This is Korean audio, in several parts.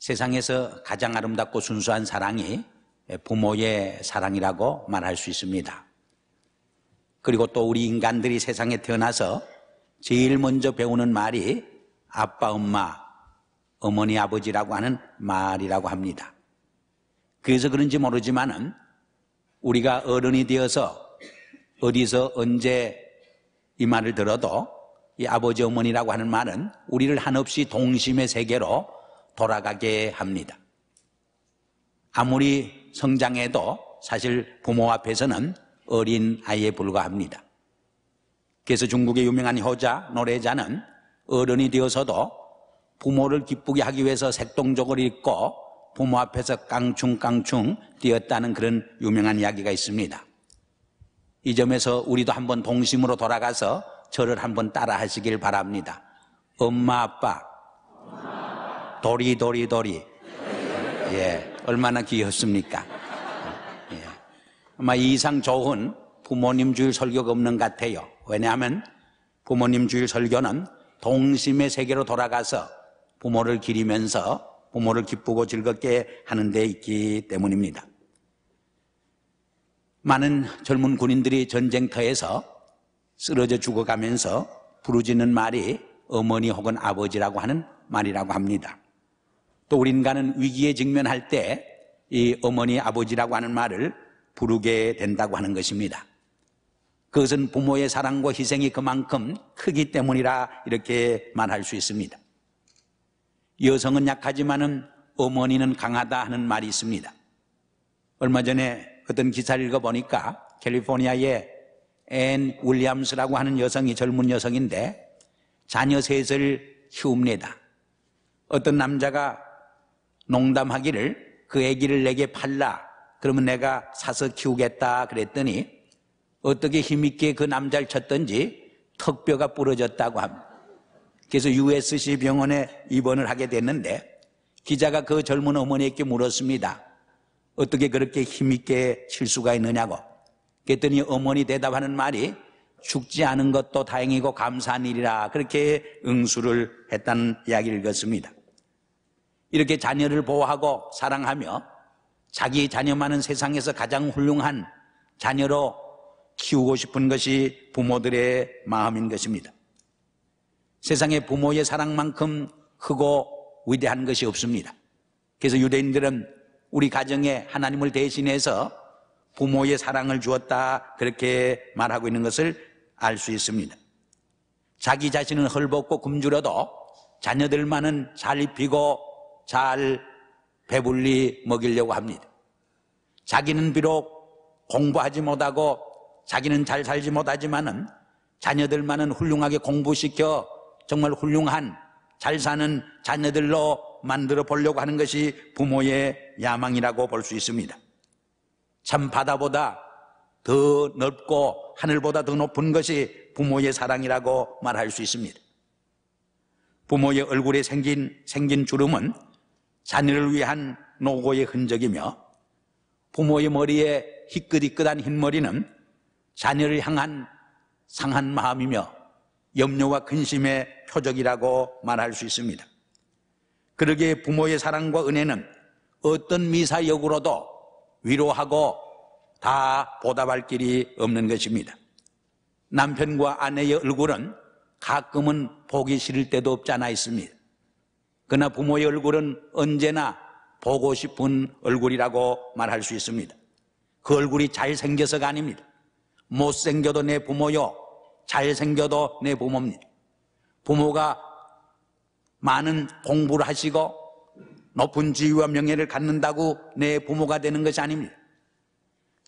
세상에서 가장 아름답고 순수한 사랑이 부모의 사랑이라고 말할 수 있습니다. 그리고 또 우리 인간들이 세상에 태어나서 제일 먼저 배우는 말이 아빠, 엄마, 어머니, 아버지라고 하는 말이라고 합니다. 그래서 그런지 모르지만은 우리가 어른이 되어서 어디서 언제 이 말을 들어도 이 아버지, 어머니라고 하는 말은 우리를 한없이 동심의 세계로 돌아가게 합니다. 아무리 성장해도 사실 부모 앞에서는 어린 아이에 불과합니다. 그래서 중국의 유명한 효자, 노래자는 어른이 되어서도 부모를 기쁘게 하기 위해서 색동족을 입고 부모 앞에서 깡충깡충 뛰었다는 그런 유명한 이야기가 있습니다. 이 점에서 우리도 한번 동심으로 돌아가서 저를 한번 따라 하시길 바랍니다. 엄마, 아빠, 도리. 예, 얼마나 귀엽습니까? 예. 아마 이 이상 좋은 부모님 주일 설교가 없는 것 같아요. 왜냐하면 부모님 주일 설교는 동심의 세계로 돌아가서 부모를 기리면서 부모를 기쁘고 즐겁게 하는 데 있기 때문입니다. 많은 젊은 군인들이 전쟁터에서 쓰러져 죽어가면서 부르짖는 말이 어머니 혹은 아버지라고 하는 말이라고 합니다. 또 우리 인간은 위기에 직면할 때 이 어머니, 아버지라고 하는 말을 부르게 된다고 하는 것입니다. 그것은 부모의 사랑과 희생이 그만큼 크기 때문이라 이렇게 말할 수 있습니다. 여성은 약하지만은 어머니는 강하다 하는 말이 있습니다. 얼마 전에 어떤 기사를 읽어보니까 캘리포니아의 앤 윌리엄스라고 하는 여성이 젊은 여성인데 자녀 셋을 키웁니다. 어떤 남자가 농담하기를 그 아기를 내게 팔라, 그러면 내가 사서 키우겠다 그랬더니 어떻게 힘있게 그 남자를 쳤던지 턱뼈가 부러졌다고 합니다. 그래서 USC 병원에 입원을 하게 됐는데 기자가 그 젊은 어머니에게 물었습니다. 어떻게 그렇게 힘있게 칠 수가 있느냐고. 그랬더니 어머니 대답하는 말이 죽지 않은 것도 다행이고 감사한 일이라, 그렇게 응수를 했다는 이야기를 읽었습니다. 이렇게 자녀를 보호하고 사랑하며 자기 자녀만은 세상에서 가장 훌륭한 자녀로 키우고 싶은 것이 부모들의 마음인 것입니다. 세상에 부모의 사랑만큼 크고 위대한 것이 없습니다. 그래서 유대인들은 우리 가정에 하나님을 대신해서 부모의 사랑을 주었다, 그렇게 말하고 있는 것을 알 수 있습니다. 자기 자신은 헐벗고 굶주려도 자녀들만은 잘 입히고 잘 배불리 먹이려고 합니다. 자기는 비록 공부하지 못하고 자기는 잘 살지 못하지만은 자녀들만은 훌륭하게 공부시켜 정말 훌륭한 잘 사는 자녀들로 만들어 보려고 하는 것이 부모의 야망이라고 볼 수 있습니다. 참 바다보다 더 넓고 하늘보다 더 높은 것이 부모의 사랑이라고 말할 수 있습니다. 부모의 얼굴에 생긴 주름은 자녀를 위한 노고의 흔적이며 부모의 머리에 희끗희끗한 흰머리는 자녀를 향한 상한 마음이며 염려와 근심의 표적이라고 말할 수 있습니다. 그러기에 부모의 사랑과 은혜는 어떤 미사역으로도 위로하고 다 보답할 길이 없는 것입니다. 남편과 아내의 얼굴은 가끔은 보기 싫을 때도 없지 않아 있습니다. 그러나 부모의 얼굴은 언제나 보고 싶은 얼굴이라고 말할 수 있습니다. 그 얼굴이 잘생겨서가 아닙니다. 못생겨도 내 부모요, 잘생겨도 내 부모입니다. 부모가 많은 공부를 하시고 높은 지위와 명예를 갖는다고 내 부모가 되는 것이 아닙니다.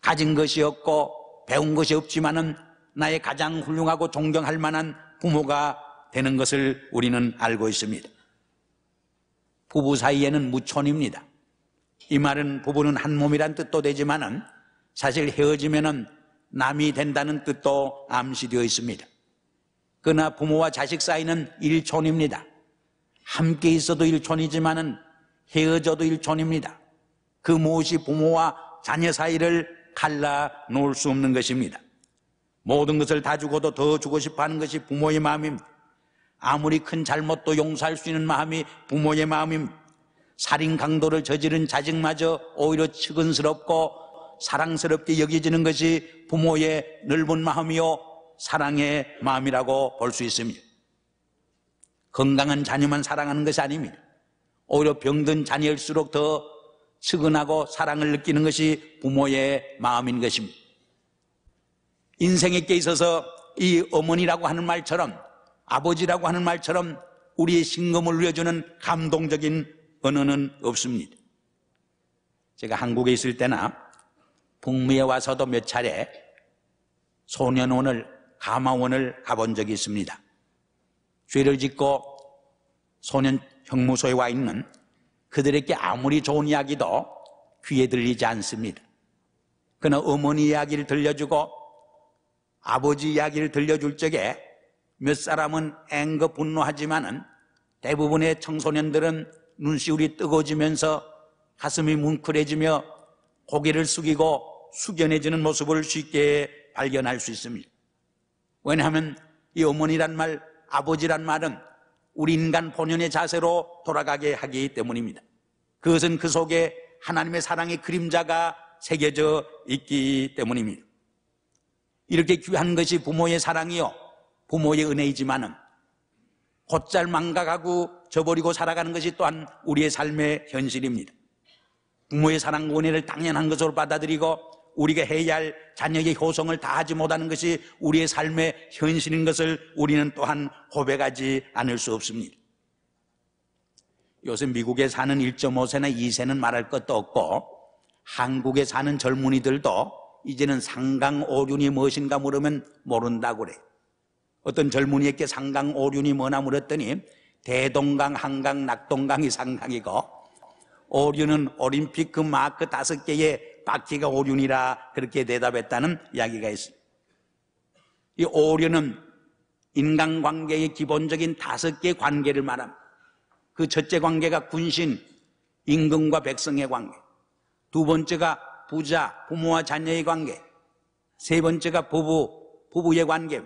가진 것이 없고 배운 것이 없지만은 나의 가장 훌륭하고 존경할 만한 부모가 되는 것을 우리는 알고 있습니다. 부부 사이에는 무촌입니다. 이 말은 부부는 한 몸이란 뜻도 되지만은 사실 헤어지면은 남이 된다는 뜻도 암시되어 있습니다. 그러나 부모와 자식 사이는 일촌입니다. 함께 있어도 일촌이지만은 헤어져도 일촌입니다. 그 무엇이 부모와 자녀 사이를 갈라 놓을 수 없는 것입니다. 모든 것을 다 주고도 더 주고 싶어 하는 것이 부모의 마음입니다. 아무리 큰 잘못도 용서할 수 있는 마음이 부모의 마음입니다. 살인 강도를 저지른 자식마저 오히려 측은스럽고 사랑스럽게 여겨지는 것이 부모의 넓은 마음이요 사랑의 마음이라고 볼 수 있습니다. 건강한 자녀만 사랑하는 것이 아닙니다. 오히려 병든 자녀일수록 더 측은하고 사랑을 느끼는 것이 부모의 마음인 것입니다. 인생에 있어서 이 어머니라고 하는 말처럼 아버지라고 하는 말처럼 우리의 심금을 울려주는 감동적인 언어는 없습니다. 제가 한국에 있을 때나 북미에 와서도 몇 차례 소년원을, 가마원을 가본 적이 있습니다. 죄를 짓고 소년 형무소에 와 있는 그들에게 아무리 좋은 이야기도 귀에 들리지 않습니다. 그러나 어머니 이야기를 들려주고 아버지 이야기를 들려줄 적에 몇 사람은 앵거 분노하지만은 대부분의 청소년들은 눈시울이 뜨거워지면서 가슴이 뭉클해지며 고개를 숙이고 숙연해지는 모습을 쉽게 발견할 수 있습니다. 왜냐하면 이 어머니란 말, 아버지란 말은 우리 인간 본연의 자세로 돌아가게 하기 때문입니다. 그것은 그 속에 하나님의 사랑의 그림자가 새겨져 있기 때문입니다. 이렇게 귀한 것이 부모의 사랑이요 부모의 은혜이지만은 곧잘 망각하고 저버리고 살아가는 것이 또한 우리의 삶의 현실입니다. 부모의 사랑과 은혜를 당연한 것으로 받아들이고 우리가 해야 할 자녀의 효성을 다하지 못하는 것이 우리의 삶의 현실인 것을 우리는 또한 고백하지 않을 수 없습니다. 요새 미국에 사는 1.5세나 2세는 말할 것도 없고 한국에 사는 젊은이들도 이제는 상강오륜이 무엇인가 물으면 모른다고 그래요. 어떤 젊은이에게 상강오륜이 뭐나 물었더니 대동강, 한강, 낙동강이 상강이고 오륜은 올림픽 그 마크 5개의 바퀴가 오륜이라 그렇게 대답했다는 이야기가 있습니다. 이 오륜은 인간관계의 기본적인 5개의 관계를 말합니다. 그 첫째 관계가 군신, 임금과 백성의 관계, 두 번째가 부자, 부모와 자녀의 관계, 세 번째가 부부의 관계,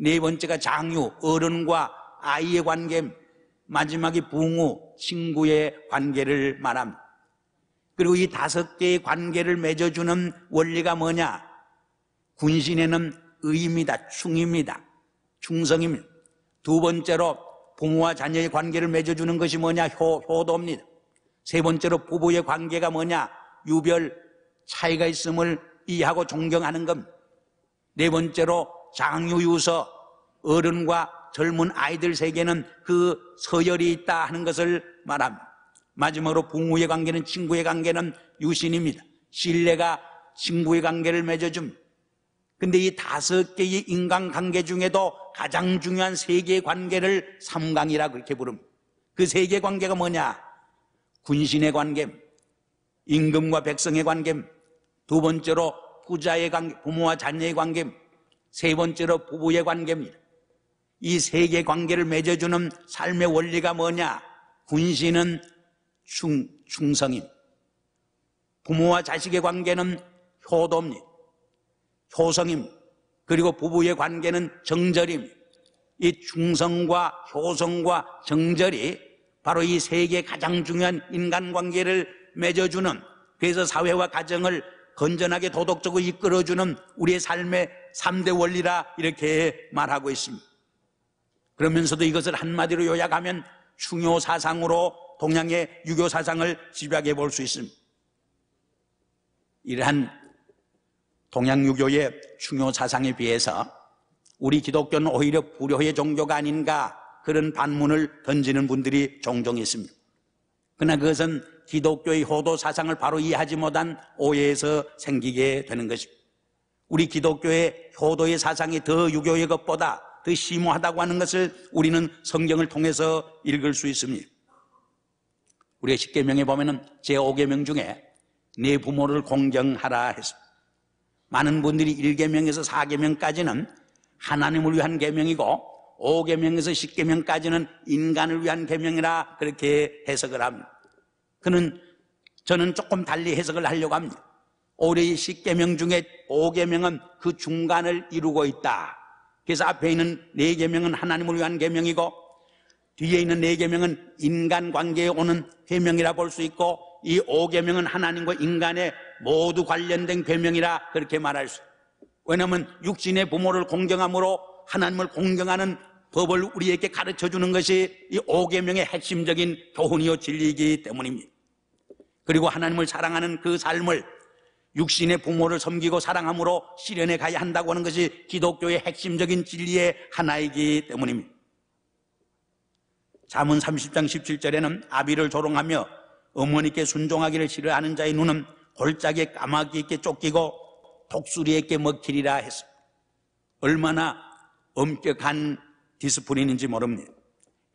네 번째가 장유, 어른과 아이의 관계, 마지막이 부모, 친구의 관계를 말합니다. 그리고 이 5개의 관계를 맺어주는 원리가 뭐냐? 군신에는 의입니다. 충입니다. 충성입니다. 두 번째로 부모와 자녀의 관계를 맺어주는 것이 뭐냐? 효도입니다. 세 번째로 부부의 관계가 뭐냐? 유별, 차이가 있음을 이해하고 존경하는 겁니다. 네 번째로 장유유서, 어른과 젊은 아이들 세계는 그 서열이 있다 하는 것을 말합니다. 마지막으로 부모의 관계는, 친구의 관계는 유신입니다. 신뢰가 친구의 관계를 맺어줍니다. 근데 이 5개의 인간관계 중에도 가장 중요한 3개의 관계를 삼강이라 그렇게 부릅니다. 그 3개의 관계가 뭐냐? 군신의 관계, 임금과 백성의 관계, 두 번째로 부자의 관계, 부모와 자녀의 관계, 세 번째로 부부의 관계입니다. 이 3개의 관계를 맺어주는 삶의 원리가 뭐냐? 군신은 충성입니다. 부모와 자식의 관계는 효도입니다. 효성입니다. 그리고 부부의 관계는 정절입니다. 이 충성과 효성과 정절이 바로 이 3개의 가장 중요한 인간관계를 맺어주는, 그래서 사회와 가정을 건전하게 도덕적으로 이끌어주는 우리의 삶의 3대 원리라 이렇게 말하고 있습니다. 그러면서도 이것을 한마디로 요약하면 충효사상으로 동양의 유교사상을 집약해 볼 수 있습니다. 이러한 동양유교의 충효사상에 비해서 우리 기독교는 오히려 불효의 종교가 아닌가, 그런 반문을 던지는 분들이 종종 있습니다. 그러나 그것은 기독교의 효도 사상을 바로 이해하지 못한 오해에서 생기게 되는 것입니다. 우리 기독교의 효도의 사상이 더 유교의 것보다 더 심오하다고 하는 것을 우리는 성경을 통해서 읽을 수 있습니다. 우리가 십계명에 보면은 제5계명 중에 네 부모를 공경하라 했습니다. 많은 분들이 1계명에서 4계명까지는 하나님을 위한 계명이고 5계명에서 10계명까지는 인간을 위한 계명이라 그렇게 해석을 합니다. 저는 조금 달리 해석을 하려고 합니다. 오히려 이 10계명 중에 5계명은 그 중간을 이루고 있다. 그래서 앞에 있는 4계명은 하나님을 위한 계명이고 뒤에 있는 4계명은 인간관계에 오는 계명이라 볼 수 있고, 이 5계명은 하나님과 인간의 모두 관련된 계명이라 그렇게 말할 수 있습니다. 왜냐하면 육신의 부모를 공경함으로 하나님을 공경하는 법을 우리에게 가르쳐주는 것이 이 5계명의 핵심적인 교훈이요 진리이기 때문입니다. 그리고 하나님을 사랑하는 그 삶을 육신의 부모를 섬기고 사랑함으로 실현해 가야 한다고 하는 것이 기독교의 핵심적인 진리의 하나이기 때문입니다. 잠언 30장 17절에는 아비를 조롱하며 어머니께 순종하기를 싫어하는 자의 눈은 골짜기에 까마귀에게 쫓기고 독수리에게 먹히리라 했습니다. 얼마나 엄격한 디스플린인지 모릅니다.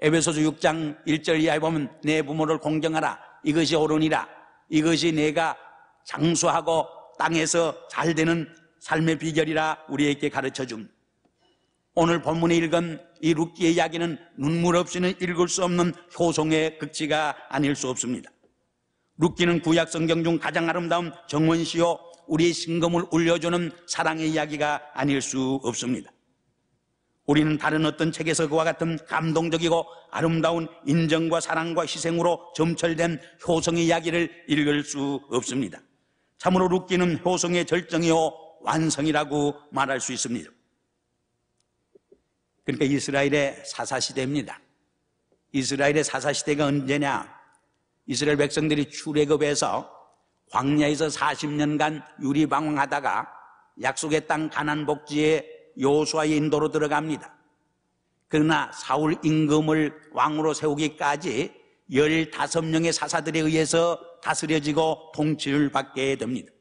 에베소서 6장 1절 이하에 보면 내 부모를 공경하라, 이것이 옳으니라, 이것이 내가 장수하고 땅에서 잘 되는 삶의 비결이라 우리에게 가르쳐줍니다. 오늘 본문에 읽은 이 룻기의 이야기는 눈물 없이는 읽을 수 없는 효성의 극치가 아닐 수 없습니다. 룻기는 구약 성경 중 가장 아름다운 정원시요 우리의 심금을 울려주는 사랑의 이야기가 아닐 수 없습니다. 우리는 다른 어떤 책에서 그와 같은 감동적이고 아름다운 인정과 사랑과 희생으로 점철된 효성의 이야기를 읽을 수 없습니다. 참으로 룻기는 효성의 절정이요 완성이라고 말할 수 있습니다. 그러니까 이스라엘의 사사시대입니다. 이스라엘의 사사시대가 언제냐? 이스라엘 백성들이 출애굽해서 광야에서 40년간 유리방황하다가 약속의 땅 가나안 복지에 여호수아의 인도로 들어갑니다. 그러나 사울 임금을 왕으로 세우기까지 15명의 사사들에 의해서 다스려지고 통치를 받게 됩니다.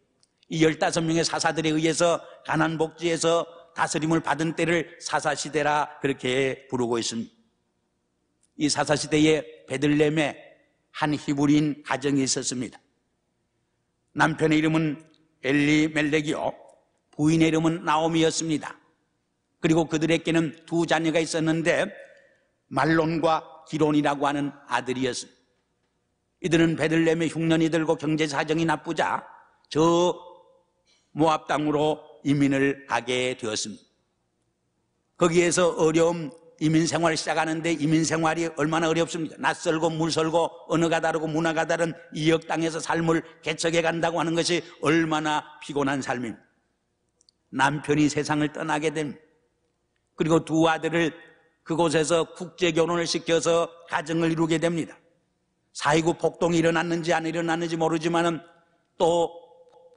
이 15명의 사사들에 의해서 가나안 복지에서 다스림을 받은 때를 사사시대라 그렇게 부르고 있습니다. 이 사사시대에 베들레헴에 한 히브리인 가정이 있었습니다. 남편의 이름은 엘리멜렉이요, 부인의 이름은 나오미였습니다. 그리고 그들에게는 2 자녀가 있었는데 말론과 기론이라고 하는 아들이었습니다. 이들은 베들레헴에 흉년이 들고 경제 사정이 나쁘자 저 모압 땅으로 이민을 가게 되었습니다. 거기에서 어려운 이민 생활을 시작하는데 이민 생활이 얼마나 어렵습니까? 낯설고 물설고 언어가 다르고 문화가 다른 이역 땅에서 삶을 개척해 간다고 하는 것이 얼마나 피곤한 삶입니다. 남편이 세상을 떠나게 됩니다. 그리고 2 아들을 그곳에서 국제 결혼을 시켜서 가정을 이루게 됩니다. 4.29 폭동이 일어났는지 안 일어났는지 모르지만은 또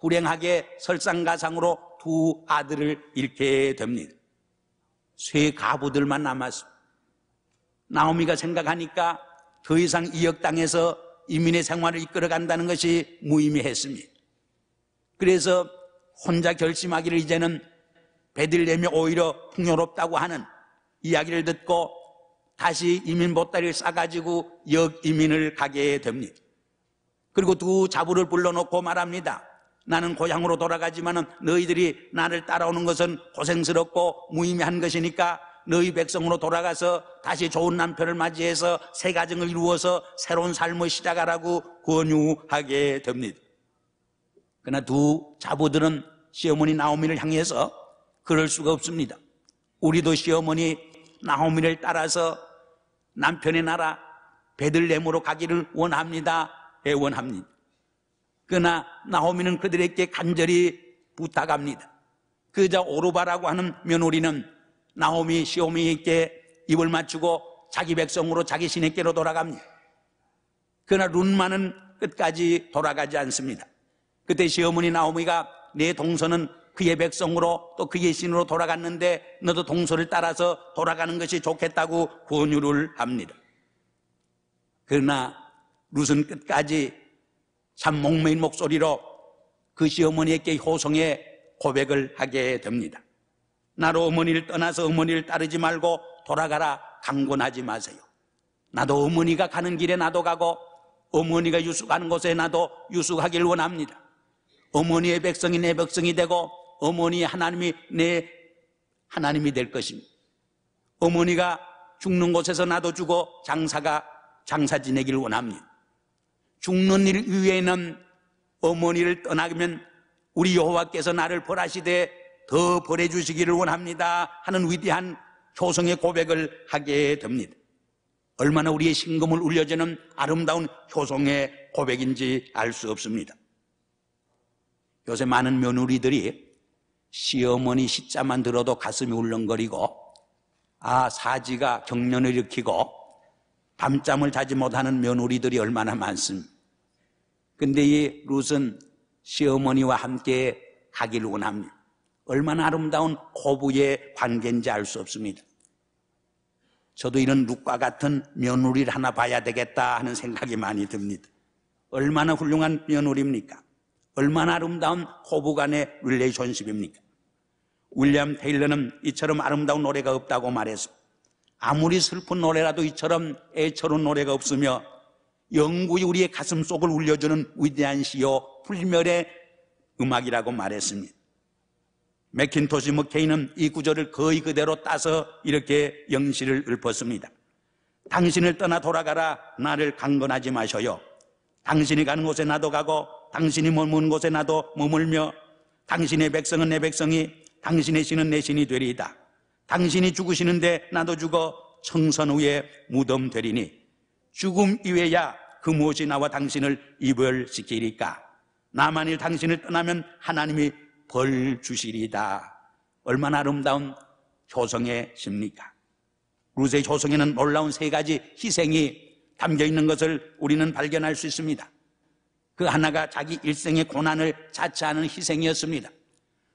불행하게 설상가상으로 2 아들을 잃게 됩니다. 쇠 가부들만 남았습니다. 나오미가 생각하니까 더 이상 이역 땅에서 이민의 생활을 이끌어간다는 것이 무의미했습니다. 그래서 혼자 결심하기를 이제는 베들레헴이 오히려 풍요롭다고 하는 이야기를 듣고 다시 이민 보따리를 싸가지고 역 이민을 가게 됩니다. 그리고 2 자부를 불러놓고 말합니다. 나는 고향으로 돌아가지만은 너희들이 나를 따라오는 것은 고생스럽고 무의미한 것이니까 너희 백성으로 돌아가서 다시 좋은 남편을 맞이해서 새 가정을 이루어서 새로운 삶을 시작하라고 권유하게 됩니다. 그러나 2 자부들은 시어머니 나오미를 향해서 그럴 수가 없습니다. 우리도 시어머니 나오미를 따라서 남편의 나라 베들레헴으로 가기를 원합니다. 애원합니다. 그러나 나오미는 그들에게 간절히 부탁합니다. 그자 오르바라고 하는 며느리는 나오미 시어머니에게 입을 맞추고 자기 백성으로 자기 시내께로 돌아갑니다. 그러나 룻만은 끝까지 돌아가지 않습니다. 그때 시어머니 나오미가 내 동서는 그의 백성으로 또 그의 신으로 돌아갔는데 너도 동서를 따라서 돌아가는 것이 좋겠다고 권유를 합니다. 그러나 룻은 끝까지 참 목매인 목소리로 그 시어머니에게 효성의 고백을 하게 됩니다. 나로 어머니를 떠나서 어머니를 따르지 말고 돌아가라 강권하지 마세요. 나도 어머니가 가는 길에 나도 가고 어머니가 유숙하는 곳에 나도 유숙하길 원합니다. 어머니의 백성이 내 백성이 되고 어머니의 하나님이 내 하나님이 될 것입니다. 어머니가 죽는 곳에서 나도 죽어 장사 지내기를 원합니다. 죽는 일 위에는 어머니를 떠나면 우리 여호와께서 나를 벌하시되 더 벌해 주시기를 원합니다 하는 위대한 효성의 고백을 하게 됩니다. 얼마나 우리의 심금을 울려주는 아름다운 효성의 고백인지 알 수 없습니다. 요새 많은 며느리들이 시어머니 시자만 들어도 가슴이 울렁거리고 사지가 경련을 일으키고 밤잠을 자지 못하는 며느리들이 얼마나 많습니다. 근데 이 룻은 시어머니와 함께 가기를 원합니다. 얼마나 아름다운 고부의 관계인지 알 수 없습니다. 저도 이런 룻과 같은 며느리를 하나 봐야 되겠다 하는 생각이 많이 듭니다. 얼마나 훌륭한 며느리입니까? 얼마나 아름다운 고부간의 릴레이션십입니까? 윌리엄 테일러는 이처럼 아름다운 노래가 없다고 말했습니다. 아무리 슬픈 노래라도 이처럼 애처로운 노래가 없으며 영구히 우리의 가슴 속을 울려주는 위대한 시요 불멸의 음악이라고 말했습니다. 맥킨토시 머케이는 이 구절을 거의 그대로 따서 이렇게 영시를 읊었습니다. 당신을 떠나 돌아가라. 나를 강건하지 마셔요. 당신이 가는 곳에 나도 가고 당신이 머무는 곳에 나도 머물며 당신의 백성은 내 백성이 당신의 신은 내 신이 되리이다. 당신이 죽으시는데 나도 죽어 청선 위에 무덤 되리니 죽음 이외야 그 무엇이 나와 당신을 이별시키리까. 나만일 당신을 떠나면 하나님이 벌 주시리이다. 얼마나 아름다운 효성의 시입니까? 룻의 효성에는 놀라운 세 가지 희생이 담겨 있는 것을 우리는 발견할 수 있습니다. 그 하나가 자기 일생의 고난을 자처하는 희생이었습니다.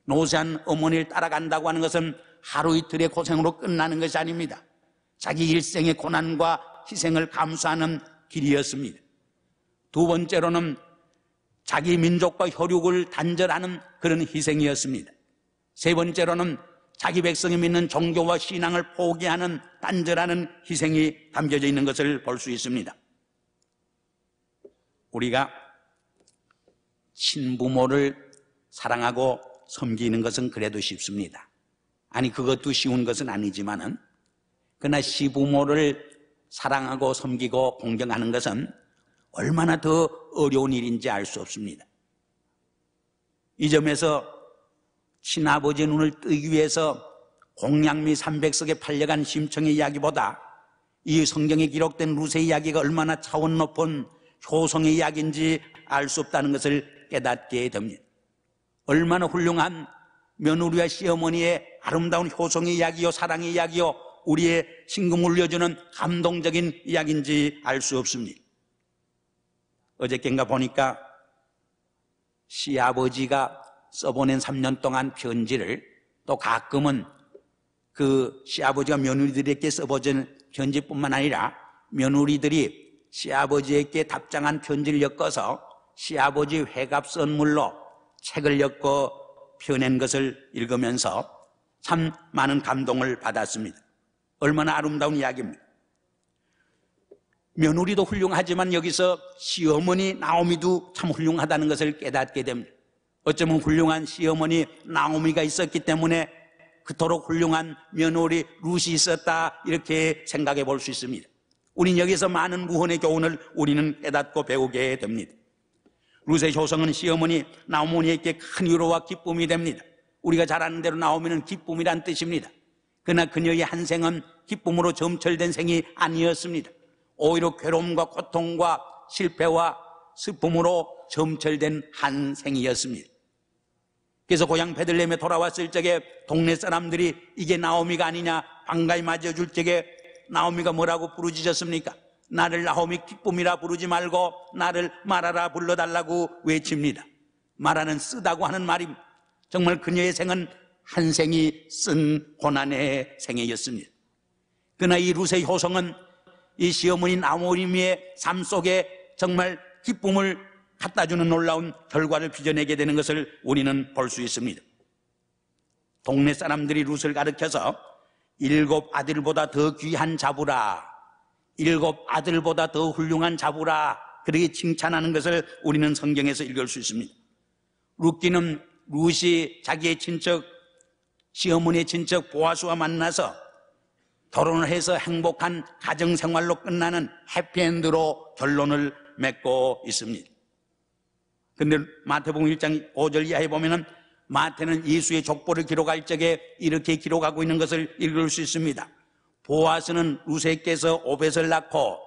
노쇠한 어머니를 따라간다고 하는 것은 하루 이틀의 고생으로 끝나는 것이 아닙니다. 자기 일생의 고난과 희생을 감수하는 길이었습니다. 두 번째로는 자기 민족과 혈육을 단절하는 그런 희생이었습니다. 세 번째로는 자기 백성이 믿는 종교와 신앙을 포기하는 단절하는 희생이 담겨져 있는 것을 볼 수 있습니다. 우리가 친부모를 사랑하고 섬기는 것은 그래도 쉽습니다. 아니 그것도 쉬운 것은 아니지만은 그러나 시부모를 사랑하고 섬기고 공경하는 것은 얼마나 더 어려운 일인지 알 수 없습니다. 이 점에서 친아버지의 눈을 뜨기 위해서 공양미 300석에 팔려간 심청의 이야기보다 이 성경에 기록된 룻의 이야기가 얼마나 차원 높은 효성의 이야기인지 알 수 없다는 것을 깨닫게 됩니다. 얼마나 훌륭한 며느리와 시어머니의 아름다운 효성의 이야기요, 사랑의 이야기요, 우리의 심금을 울려주는 감동적인 이야기인지 알 수 없습니다. 어저께인가 보니까 시아버지가 써보낸 3년 동안 편지를 또 가끔은 그 시아버지가 며느리들에게 써보낸 편지뿐만 아니라 며느리들이 시아버지에게 답장한 편지를 엮어서 시아버지 회갑 선물로 책을 엮어 펴낸 것을 읽으면서 참 많은 감동을 받았습니다. 얼마나 아름다운 이야기입니다. 며느리도 훌륭하지만 여기서 시어머니 나오미도 참 훌륭하다는 것을 깨닫게 됩니다. 어쩌면 훌륭한 시어머니 나오미가 있었기 때문에 그토록 훌륭한 며느리 룻이 있었다 이렇게 생각해 볼 수 있습니다. 우린 여기서 많은 구원의 교훈을 우리는 깨닫고 배우게 됩니다. 룻의 효성은 시어머니 나오미에게 큰 위로와 기쁨이 됩니다. 우리가 잘 아는 대로 나오미는 기쁨이란 뜻입니다. 그러나 그녀의 한 생은 기쁨으로 점철된 생이 아니었습니다. 오히려 괴로움과 고통과 실패와 슬픔으로 점철된 한 생이었습니다. 그래서 고향 베들레헴에 돌아왔을 적에 동네 사람들이 이게 나오미가 아니냐 반가이 맞아줄 적에 나오미가 뭐라고 부르짖었습니까? 나를 나오미 기쁨이라 부르지 말고 나를 마라라 불러달라고 외칩니다. 마라는 쓰다고 하는 말입니다. 정말 그녀의 생은 한 생이 쓴 고난의 생애였습니다. 그러나 이 룻의 효성은 이 시어머니 나오미의 삶 속에 정말 기쁨을 갖다주는 놀라운 결과를 빚어내게 되는 것을 우리는 볼 수 있습니다. 동네 사람들이 룻을 가르쳐서 7 아들보다 더 귀한 자부라, 7 아들보다 더 훌륭한 자부라 그렇게 칭찬하는 것을 우리는 성경에서 읽을 수 있습니다. 룻이 자기의 친척 시어머니의 친척 보아스와 만나서 결혼을 해서 행복한 가정생활로 끝나는 해피엔드로 결론을 맺고 있습니다. 그런데 마태복음 1장 5절 이하에 보면은 마태는 예수의 족보를 기록할 적에 이렇게 기록하고 있는 것을 읽을 수 있습니다. 보아스는 루세께서 오벳을 낳고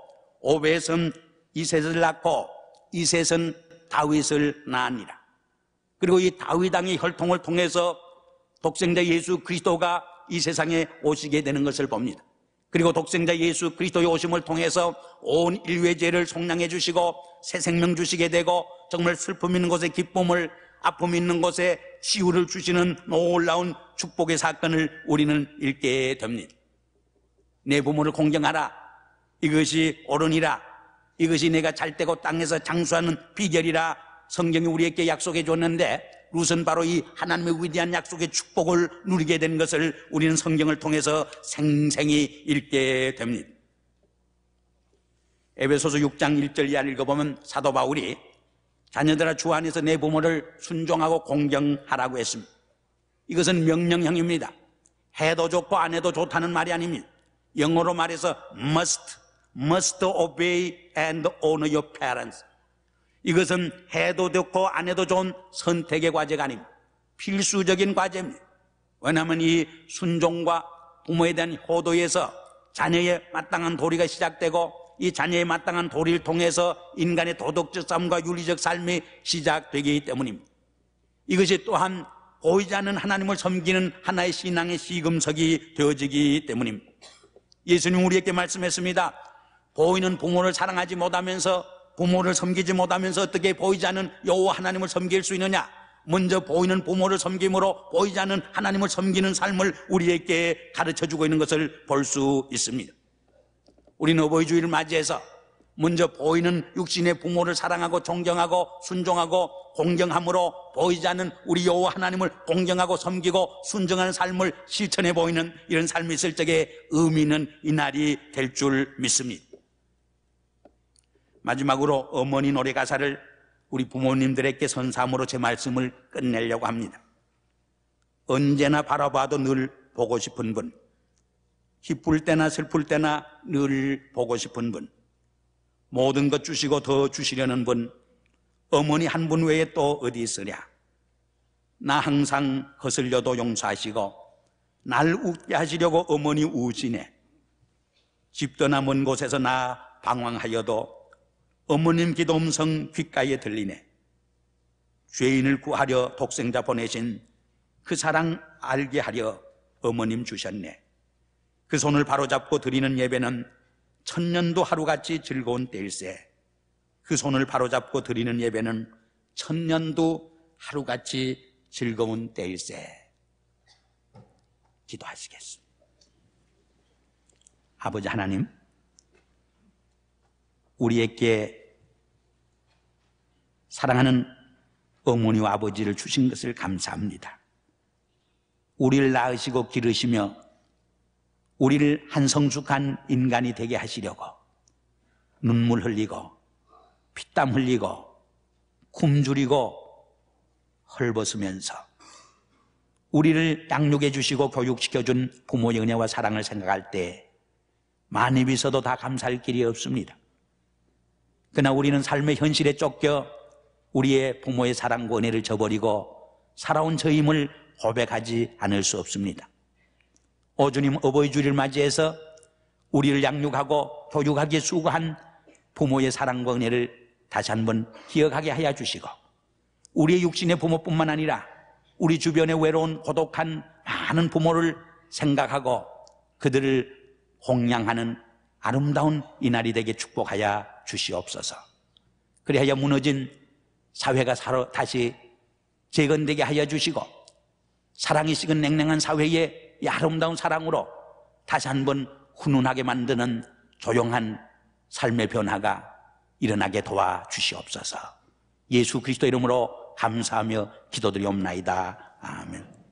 오벳은 이셋을 낳고 이셋은 다윗을 낳으니라. 그리고 이 다윗 왕의 혈통을 통해서 독생자 예수 그리스도가 이 세상에 오시게 되는 것을 봅니다. 그리고 독생자 예수 그리스도의 오심을 통해서 온 인류의 죄를 속량해 주시고 새 생명 주시게 되고 정말 슬픔 있는 곳에 기쁨을, 아픔 있는 곳에 치유를 주시는 놀라운 축복의 사건을 우리는 읽게 됩니다. 내 부모를 공경하라. 이것이 옳으니라. 이것이 내가 잘되고 땅에서 장수하는 비결이라 성경이 우리에게 약속해 줬는데 룻은 바로 이 하나님의 위대한 약속의 축복을 누리게 된 것을 우리는 성경을 통해서 생생히 읽게 됩니다. 에베소서 6장 1절 이하를 읽어보면 사도 바울이 자녀들아 주 안에서 내 부모를 순종하고 공경하라고 했습니다. 이것은 명령형입니다. 해도 좋고 안 해도 좋다는 말이 아닙니다. 영어로 말해서 must obey and honor your parents. 이것은 해도 좋고 안 해도 좋은 선택의 과제가 아닙니다. 필수적인 과제입니다. 왜냐하면 이 순종과 부모에 대한 효도에서 자녀의 마땅한 도리가 시작되고 이 자녀의 마땅한 도리를 통해서 인간의 도덕적 삶과 윤리적 삶이 시작되기 때문입니다. 이것이 또한 보이지 않는 하나님을 섬기는 하나의 신앙의 시금석이 되어지기 때문입니다. 예수님 우리에게 말씀했습니다. 보이는 부모를 사랑하지 못하면서 부모를 섬기지 못하면서 어떻게 보이지 않는 여호와 하나님을 섬길 수 있느냐? 먼저 보이는 부모를 섬김으로 보이지 않는 하나님을 섬기는 삶을 우리에게 가르쳐주고 있는 것을 볼 수 있습니다. 우리는 어버이 주일을 맞이해서 먼저 보이는 육신의 부모를 사랑하고 존경하고 순종하고 공경함으로 보이지 않는 우리 여호와 하나님을 공경하고 섬기고 순종하는 삶을 실천해 보이는 이런 삶이 있을 적에 의미 있는 이 날이 될 줄 믿습니다. 마지막으로 어머니 노래 가사를 우리 부모님들에게 선사함으로 제 말씀을 끝내려고 합니다. 언제나 바라봐도 늘 보고 싶은 분, 기쁠 때나 슬플 때나 늘 보고 싶은 분, 모든 것 주시고 더 주시려는 분, 어머니 한 분 외에 또 어디 있으랴. 나 항상 거슬려도 용서하시고 날 웃게 하시려고 어머니 우시네. 집 떠나 먼 곳에서 나 방황하여도 어머님 기도 음성 귓가에 들리네. 죄인을 구하려 독생자 보내신 그 사랑 알게 하려 어머님 주셨네. 그 손을 바로잡고 드리는 예배는 천년도 하루같이 즐거운 때일세. 그 손을 바로잡고 드리는 예배는 천년도 하루같이 즐거운 때일세. 기도하시겠습니다. 아버지 하나님, 우리에게 사랑하는 어머니와 아버지를 주신 것을 감사합니다. 우리를 낳으시고 기르시며 우리를 한 성숙한 인간이 되게 하시려고 눈물 흘리고 피땀 흘리고 굶주리고 헐벗으면서 우리를 양육해 주시고 교육시켜준 부모의 은혜와 사랑을 생각할 때 많이 비서도 다 감사할 길이 없습니다. 그러나 우리는 삶의 현실에 쫓겨 우리의 부모의 사랑과 은혜를 저버리고 살아온 저임을 고백하지 않을 수 없습니다. 오 주님, 어버이 주일을 맞이해서 우리를 양육하고 교육하기에 수고한 부모의 사랑과 은혜를 다시 한번 기억하게 하여 주시고 우리의 육신의 부모뿐만 아니라 우리 주변에 외로운 고독한 많은 부모를 생각하고 그들을弘양하는 아름다운 이날이 되게 축복하여 주시옵소서. 그리하여 무너진 사회가 다시 재건되게 하여 주시고 사랑이 식은 냉랭한 사회에 이 아름다운 사랑으로 다시 한번 훈훈하게 만드는 조용한 삶의 변화가 일어나게 도와주시옵소서. 예수 그리스도 이름으로 감사하며 기도드리옵나이다. 아멘.